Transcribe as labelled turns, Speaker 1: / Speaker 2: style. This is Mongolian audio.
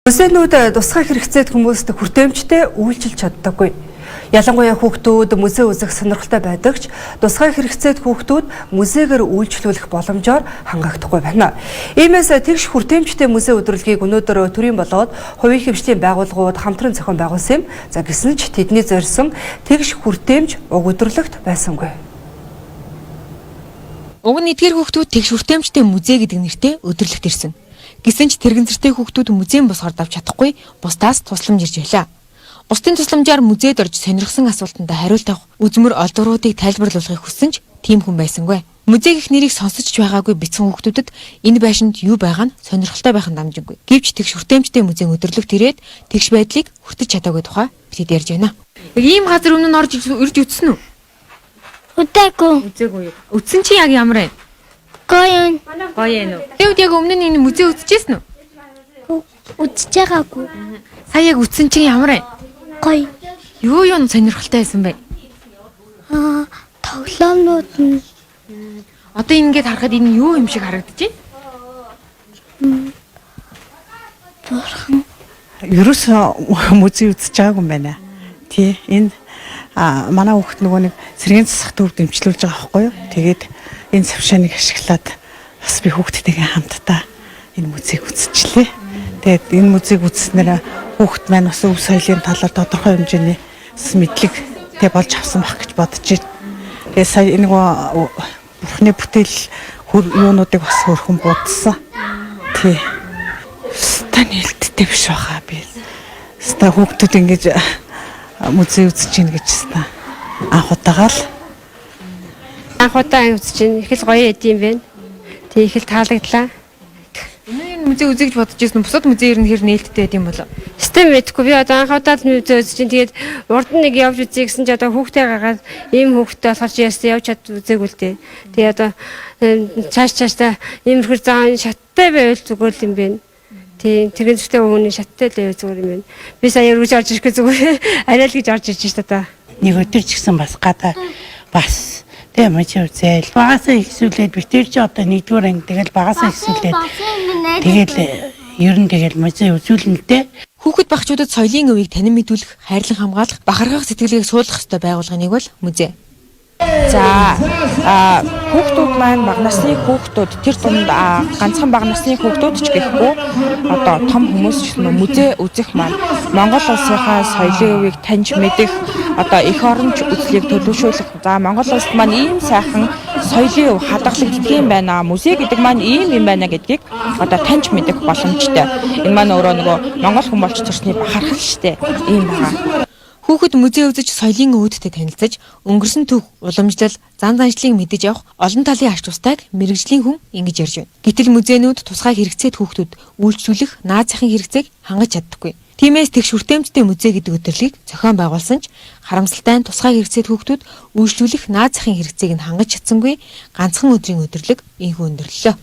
Speaker 1: Музейнүүд тусгай хэрэгцээд хүмүүст хүртээмжтэй үйлчилж чаддаггүй. Ялангуяа хүүхдүүд музей үзэх сонирхолтой байдаг ч тусгай хэрэгцээд хүүхдүүд музейгээр үйлчлүүлэх боломжоор хангаагдахгүй байна. Иймээс тэгш хүртээмжтэй музей өдрөлгийг өнөөдөр төрийн болоод хувийн хэмжээний байгууллагууд хамтран зохион байгуулсан юм. Гэсэн ч тэдний зорьсон тэгш хүртээмж уг өдрөлөгт байсангүй.
Speaker 2: Уг нь эдгээр хүүхдүүд тэгш хүртээмжтэй музей гэдэг нэртэй өдрөлөгт ирсэн. Гэсэн ч тэрэгцэртэй хүүхдүүд музейн босгоор давж чадахгүй бусдаас тусламж ирж байлаа. Бусдын тусламжаар музейд орж сонирхсан асуултанд хариулт авах үзмөр олдвруудыг тайлбарлуулахыг хүссэн ч тийм хүн байсангүй. Музей гэх нэрийг сонсож ч байгаагүй бяцхан хүүхдүүдэд энэ байшинд юу байгаа нь сонирхолтой байх нь дамжингүй. Гэвч тэгш хүртээмжтэй музейн өдрөлөгт ирээд тэгш байдлыг хүртэж чадаагүй тухай бид ярьж байна. Яг ийм газар өмнө нь орж ирж үзсэн үү? Үзээгүй. Үзсэн чи яг ямар вэ?
Speaker 3: Гоё
Speaker 2: юу? Тэвд яг өмнө нь энэ музей үзчихсэн үү?
Speaker 3: үзэж байгаагүй.
Speaker 2: Сая яг үзсэн чинь ямар вэ?
Speaker 3: Гоё.
Speaker 2: Юу сонирхолтой байсан бэ?
Speaker 3: Тоглоомнууд нь
Speaker 2: Одоо ингээд харахад энэ юу юм шиг харагдаж байна?
Speaker 3: бурхан.
Speaker 4: Ерөөсөө музей үзэж байгаагүй юм байна. Тий, энэ манай хүүхд нөгөө нэг сэргийн засах төв дэмжлүүлж байгаа байхгүй юу? Тэгээд энэ савшааныг ашиглаад бас би хүүхдтэйгээ хамтдаа энэ музейг үзчихлээ. Тэгээд энэ музейг үзснээр хүүхд маань бас өв соёлын талаар тодорхой хэмжээний мэдлэгтэй болж авсан байх гэж бодож байна. Тэгээд сая энэ бурхны бүтээл юунуудыг бас хөрхөн будсан. Тий. Стан хэлттэй биш байгаа би. Ста хүүхдүүд ингэж музей үзэж ийн гэж ста анх удаагаар л
Speaker 5: анх удаа үзэж ийн их л гоё эд юм байна. Тэг их л таалагдлаа.
Speaker 2: Энэ музей үзэж бодож ирсэн бусад музейэр нь хэр нээлттэй байд юм болоо.
Speaker 5: Систем мэдгүй би одоо анх удаа л музей үзэж ийн тэгээд урд нь нэг явж үзье гэсэн чи одоо хүүхдээ гаргаад ийм хүүхдээ болохоор чи яасан явж чад үзээгүй л дээ. Тэгээ одоо цаашдаа иймэрхүү зан шаттай байвал зүгээр л юм байна. Тийм тэрэн зүгтээ өмнө шаттай л байвал зүгээр юм байна. Би сая өргөж орж ирэхгүй зүгээр арай л гэж орж ирж шүү дээ.
Speaker 6: Нэг өдөр ч гэсэн бас гадаа бас тийм мужи үзэл багасаа ихсүүлээд битэр чи одоо нэгдүгээр анги тэгэл багасаа ихсүүлээд тэгэл ер нь тэгэл мужи үзүүлнэ л дээ.
Speaker 2: Хүүхэд багчуудад соёлын өвийг танин мэдүүлэх, хайрлан хамгаалах, бахархах сэтгэлгээг суулгах ёстой байгууллагын нэг бол музей. За хүүхдүүд маань бага насны хүүхдүүд тэр дунд ганцхан бага насны хүүхдүүд ч гэхгүй одоо том хүмүүс ч музей үзэх маань Монгол улсынхаа соёлын өвийг таньж мэдэх одоо эх оронч үзлийг төлөвшүүлэх. За Монгол улсад маань ийм сайхан соёлын өв хадгалагддаг юм байна. Музей гэдэг маань ийм юм байна гэдгийг одоо таньж мэдэх боломжтой. Энэ маань өөрөө нөгөө Монгол хүн болж төрсний бахархал штэ. Ийм байгаа. Хүүхэд музей үзэж соёлын өвөдтэй танилцаж, өнгөрсөн төв, уламжлал, зан заншлыг мэдэж авах олон талын ач тустайг мэрэгжлийн хүн ингэж ярьж байна. Гэтэл музейнүүд тусгай хэрэгцээд хүүхдүүд үйлчлүүлэх наад захын хэрэгцээг хангаж чаддаггүй. Тиймээс тэгш хүртээмжтэй музей гэдэг өдөрлөгийг зохион байгуулсан ч харамсалтай нь тусгай хэрэгцээд хүүхдүүд үйлчлүүлэх наад захын хэрэгцээг нь хангаж чадсангүй ганцхан өдрийн өдөрлөг энхүү өндөрлөлөө.